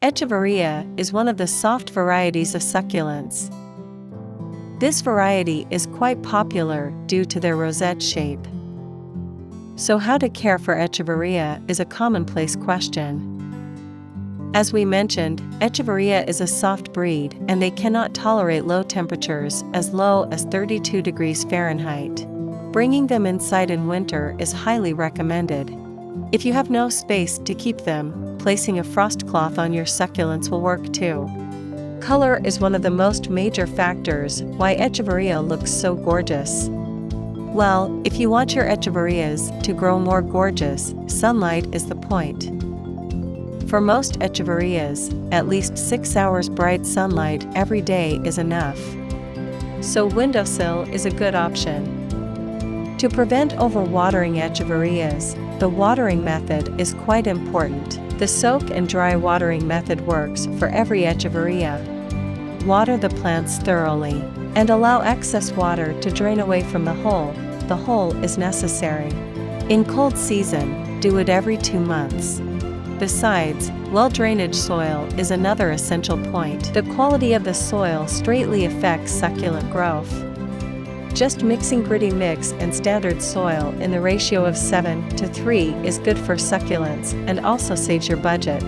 Echeveria is one of the soft varieties of succulents. This variety is quite popular due to their rosette shape. So how to care for Echeveria is a commonplace question. As we mentioned, Echeveria is a soft breed and they cannot tolerate low temperatures as low as 32 degrees Fahrenheit. Bringing them inside in winter is highly recommended. If you have no space to keep them, placing a frost cloth on your succulents will work too. Color is one of the most major factors why Echeveria looks so gorgeous. Well, if you want your Echeverias to grow more gorgeous, sunlight is the point. For most Echeverias, at least 6 hours bright sunlight every day is enough. So windowsill is a good option. To prevent overwatering Echeverias, the watering method is quite important. The soak and dry watering method works for every Echeveria. Water the plants thoroughly, and allow excess water to drain away from the hole. The hole is necessary. In cold season, do it every 2 months. Besides, well-drained soil is another essential point. The quality of the soil greatly affects succulent growth. Just mixing gritty mix and standard soil in the ratio of 7:3 is good for succulents and also saves your budget.